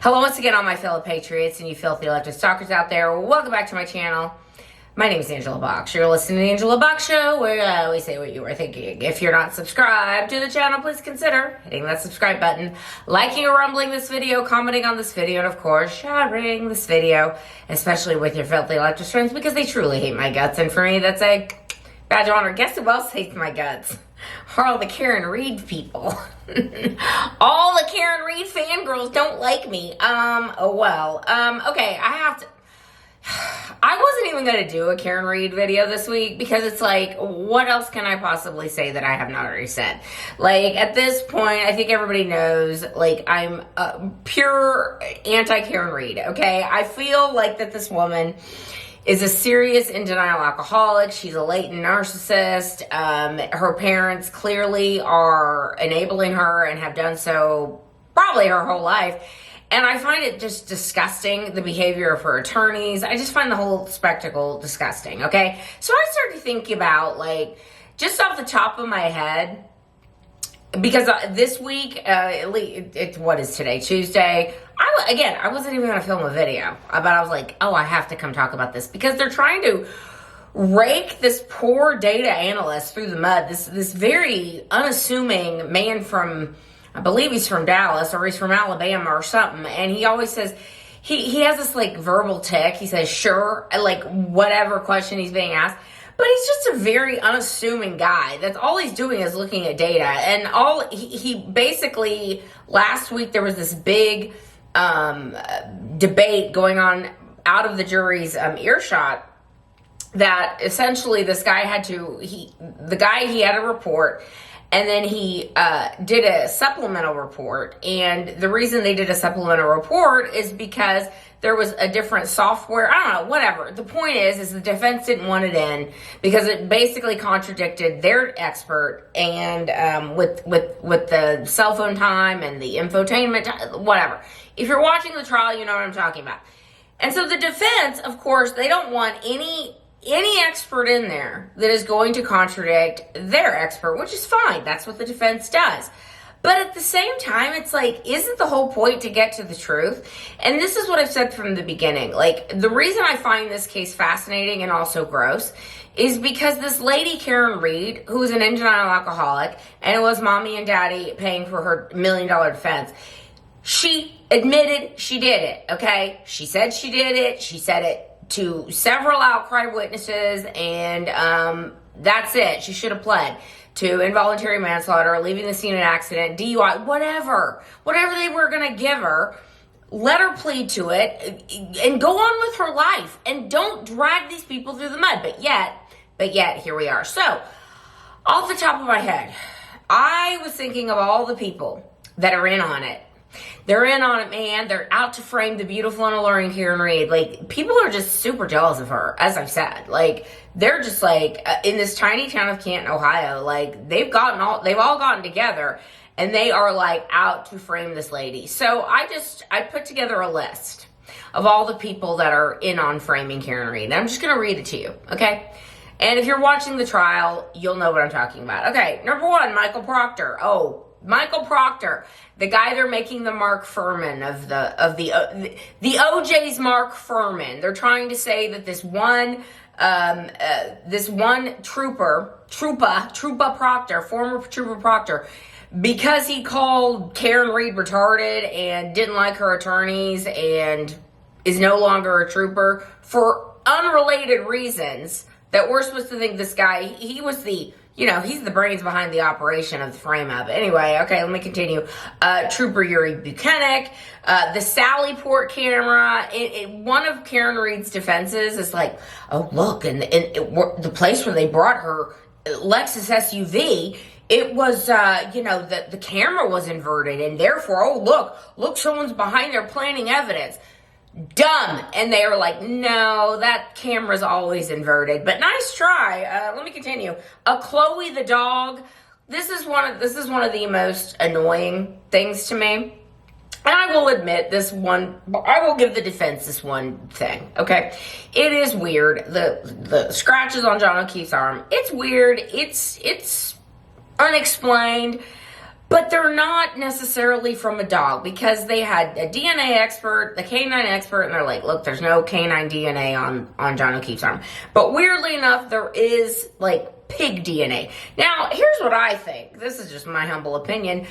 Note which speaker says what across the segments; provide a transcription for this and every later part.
Speaker 1: Hello once again, all my fellow patriots and you filthy leftist stalkers out there. Welcome back to my channel. My name is Angela Box. You're listening to the Angela Box Show, where we say what you were thinking. If you're not subscribed to the channel, please consider hitting that subscribe button, liking or rumbling this video, commenting on this video, and of course, sharing this video, especially with your filthy leftist friends, because they truly hate my guts. And for me, that's a badge of honor. Guess who else hates my guts? All the Karen Reed people. All the Karen Reed fangirls don't like me. Okay, I wasn't even going to do a Karen Reed video this week because it's like, what else can I possibly say that I have not already said? Like, at this point, I think everybody knows, like, I'm pure anti-Karen Reed, okay? I feel like that this woman is a serious in denial alcoholic. She's a latent narcissist. Her parents clearly are enabling her and have done so probably her whole life. And I find it just disgusting, the behavior of her attorneys. I just find the whole spectacle disgusting, okay? So I started thinking about, like, just off the top of my head, because this week, what is today, Tuesday? I wasn't even going to film a video, but I was like, oh, I have to come talk about this because they're trying to rake this poor data analyst through the mud. This very unassuming man from, I believe he's from Dallas or he's from Alabama or something, and he always says, he has this like verbal tick. He says, sure, like whatever question he's being asked. But he's just a very unassuming guy. That's all he's doing is looking at data. And he basically, last week there was this big debate going on out of the jury's earshot that essentially this guy had a report, and then he did a supplemental report. And the reason they did a supplemental report is because there was a different software. I don't know, whatever. The point is the defense didn't want it in because it basically contradicted their expert, and with the cell phone time and the infotainment time, whatever. If you're watching the trial, you know what I'm talking about. And so the defense, of course, they don't want any expert in there that is going to contradict their expert, which is fine. That's what the defense does. But at the same time, it's like, isn't the whole point to get to the truth? And this is what I've said from the beginning. Like, the reason I find this case fascinating and also gross is because this lady, Karen Reed, who is an in denial alcoholic, and it was mommy and daddy paying for her $1 million defense, she admitted she did it, okay? She said she did it. She said it to several outcry witnesses, and that's it. She should have pled to involuntary manslaughter, leaving the scene of an accident, DUI, whatever they were going to give her. Let her plead to it and go on with her life, and don't drag these people through the mud. But yet here we are. So off the top of my head, I was thinking of all the people that are in on it. They're in on it, man. They're out to frame the beautiful and alluring Karen Reed. Like, people are just super jealous of her, as I've said. Like, they're just like, in this tiny town of Canton, Ohio, like, they've all gotten together, and they are, like, out to frame this lady. So I put together a list of all the people that are in on framing Karen Reed. And I'm just going to read it to you, okay? And if you're watching the trial, you'll know what I'm talking about. Okay, number one, Michael Proctor. Oh, Michael Proctor, the guy they're making the Mark Furman of the OJ's Mark Furman. They're trying to say that this one trooper Proctor, former trooper Proctor, because he called Karen Reed retarded and didn't like her attorneys and is no longer a trooper for unrelated reasons, that we're supposed to think this guy, he was the, he's the brains behind the operation of the frame-up. Anyway, okay, let me continue. Trooper Yuri Buchanan, the Sallyport camera. One of Karen Reed's defenses is like, oh, look, and the place where they brought her Lexus SUV, it was, the camera was inverted, and therefore, oh, look, someone's behind there planting evidence. Dumb. And they were like, no, that camera's always inverted. But nice try. Let me continue. Chloe the dog. This is one of the most annoying things to me. And I will admit I will give the defense this one thing, okay? It is weird. The scratches on John O'Keefe's arm. It's weird. It's unexplained. but they're not necessarily from a dog, because they had a DNA expert, the canine expert, and they're like, look, there's no canine DNA on John O'Keefe's arm. But weirdly enough, there is like pig DNA. Now, here's what I think. This is just my humble opinion.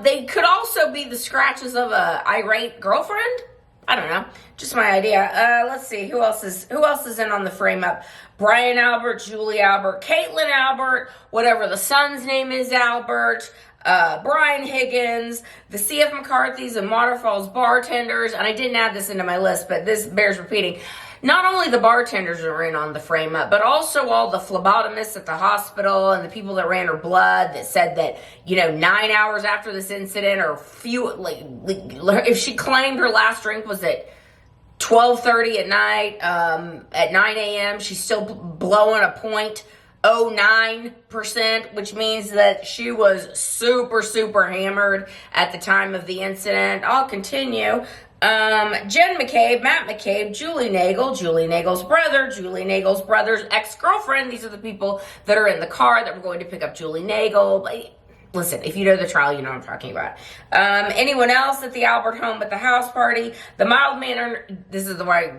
Speaker 1: They could also be the scratches of a irate girlfriend. I don't know. Just my idea. Let's see. Who else is in on the frame up? Brian Albert, Julie Albert, Caitlin Albert, whatever the son's name is, Albert, Brian Higgins, the C.F. McCarthy's and Waterfall's bartenders, and I didn't add this into my list, but this bears repeating. Not only the bartenders are in on the frame up, but also all the phlebotomists at the hospital and the people that ran her blood that said that, 9 hours after this incident, or if she claimed her last drink was at 12:30 at night, at 9 a.m., she's still blowing a 0.09%, which means that she was super, super hammered at the time of the incident. I'll continue. Jen McCabe, Matt McCabe, Julie Nagel, Julie Nagel's brother, Julie Nagel's brother's ex-girlfriend. These are the people that are in the car that were going to pick up Julie Nagel. Listen, if you know the trial, you know what I'm talking about. Anyone else at the Albert home at the house party? The mild-mannered, this is why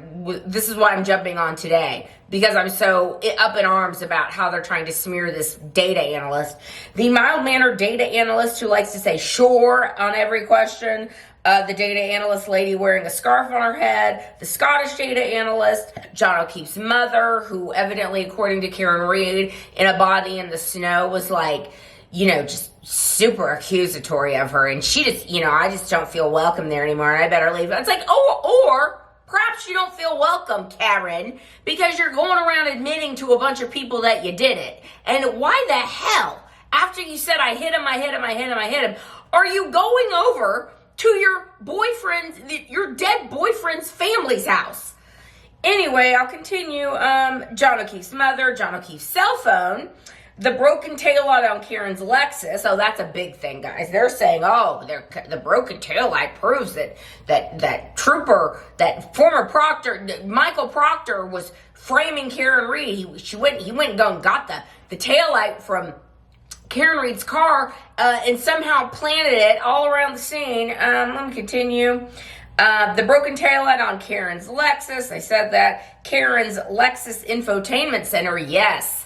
Speaker 1: I'm jumping on today, because I'm so up in arms about how they're trying to smear this data analyst. The mild-mannered data analyst who likes to say sure on every question. The data analyst lady wearing a scarf on her head, the Scottish data analyst, John O'Keefe's mother, who evidently, according to Karen Reed, in a body in the snow, was like, just super accusatory of her. And she just, I just don't feel welcome there anymore, and I better leave. It's like, or perhaps you don't feel welcome, Karen, because you're going around admitting to a bunch of people that you did it. And why the hell, after you said, I hit him, are you going over to your dead boyfriend's family's house? Anyway, I'll continue. John O'Keefe's mother, John O'Keefe's cell phone, the broken taillight on Karen's Lexus. Oh, that's a big thing, guys. They're saying, the broken taillight proves that former Proctor, Michael Proctor, was framing Karen Reed. He went and got the taillight from Karen Reed's car and somehow planted it all around the scene. Let me continue. The broken taillight on Karen's Lexus. I said that. Karen's Lexus Infotainment Center. Yes.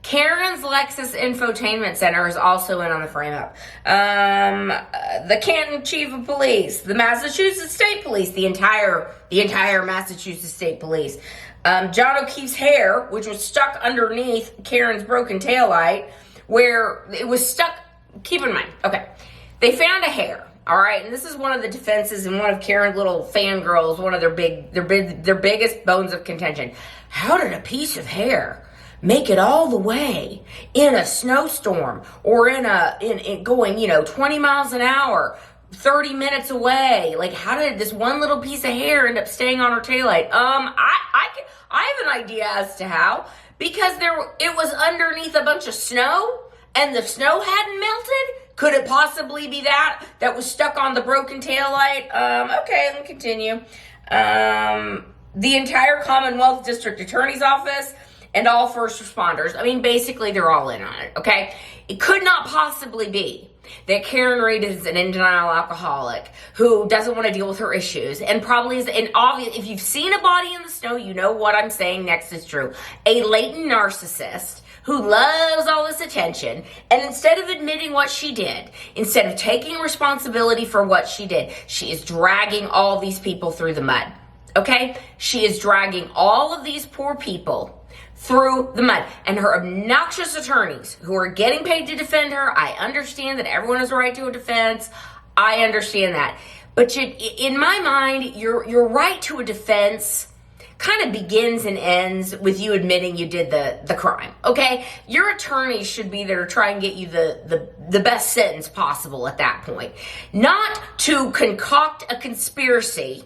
Speaker 1: Karen's Lexus Infotainment Center is also in on the frame up. The Canton Chief of Police, the Massachusetts State Police, the entire Massachusetts State Police. John O'Keefe's hair, which was stuck underneath Karen's broken taillight, where it was stuck. Keep in mind, okay, they found a hair, all right, and this is one of the defenses and one of Karen's little fangirls, one of their biggest bones of contention. How did a piece of hair make it all the way in a snowstorm, or in going 20 miles an hour, 30 minutes away? Like, how did this one little piece of hair end up staying on her taillight? I have an idea as to how. Because it was underneath a bunch of snow, and the snow hadn't melted? Could it possibly be that was stuck on the broken taillight? Okay, let me continue. The entire Commonwealth District Attorney's Office and all first responders. I mean, basically, they're all in on it, okay? It could not possibly be that Karen Reed is an in-denial alcoholic who doesn't want to deal with her issues, and probably is an obvious, if you've seen a body in the snow, you know what I'm saying next is true. A latent narcissist who loves all this attention, and instead of admitting what she did, instead of taking responsibility for what she did, she is dragging all these people through the mud, okay? She is dragging all of these poor people through the mud. And her obnoxious attorneys who are getting paid to defend her, I understand that everyone has a right to a defense. I understand that. But in my mind, your right to a defense kind of begins and ends with you admitting you did the crime, okay? Your attorneys should be there to try and get you the best sentence possible at that point. Not to concoct a conspiracy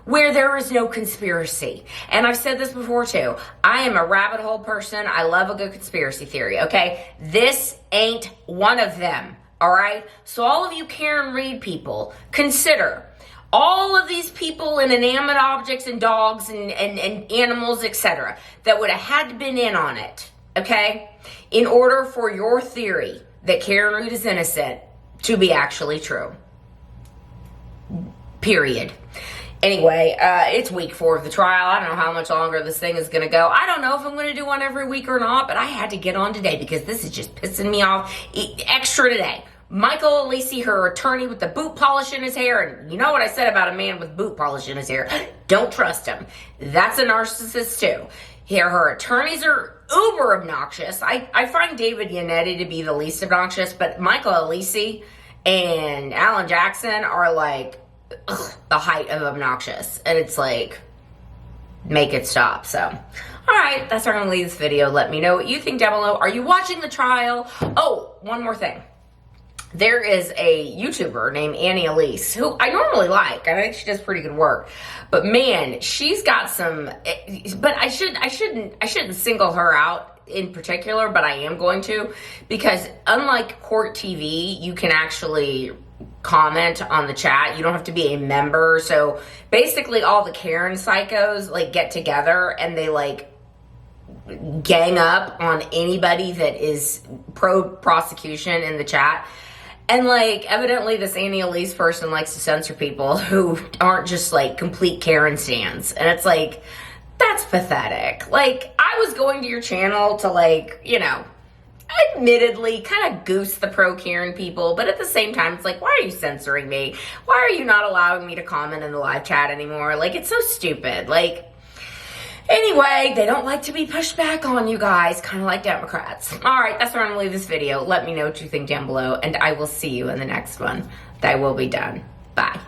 Speaker 1: where there is no conspiracy. And I've said this before too. I am a rabbit hole person. I love a good conspiracy theory, okay? This ain't one of them, all right? So all of you Karen Reed people, consider all of these people and inanimate objects and dogs and animals, etc., that would have had to been in on it, okay? In order for your theory that Karen Reed is innocent to be actually true. Period. Anyway, it's week 4 of the trial. I don't know how much longer this thing is going to go. I don't know if I'm going to do one every week or not, but I had to get on today because this is just pissing me off extra today. Michael Alisi, her attorney with the boot polish in his hair, and you know what I said about a man with boot polish in his hair. Don't trust him. That's a narcissist too. Here, her attorneys are uber obnoxious. I find David Yannetti to be the least obnoxious, but Michael Alisi and Alan Jackson are like the height of obnoxious, and it's like, make it stop. So all right, that's where I'm gonna leave this video. Let me know what you think down below. Are you watching the trial? Oh, one more thing. There is a YouTuber named Annie Elise who I normally like. I think she does pretty good work, but man, she's got some. But I shouldn't single her out in particular, but I am going to, because unlike Court TV, you can actually comment on the chat. You don't have to be a member. So basically, all the Karen psychos like get together and they like gang up on anybody that is pro prosecution in the chat. And, like, evidently this Annie Elise person likes to censor people who aren't just, like, complete Karen stans. And it's like, that's pathetic. Like, I was going to your channel to, like, you know, admittedly kind of goose the pro-Karen people. But at the same time, it's like, why are you censoring me? Why are you not allowing me to comment in the live chat anymore? Like, it's so stupid. Like, anyway, they don't like to be pushed back on, you guys, kind of like Democrats. All right, that's where I'm going to leave this video. Let me know what you think down below, and I will see you in the next one. That will be done. Bye.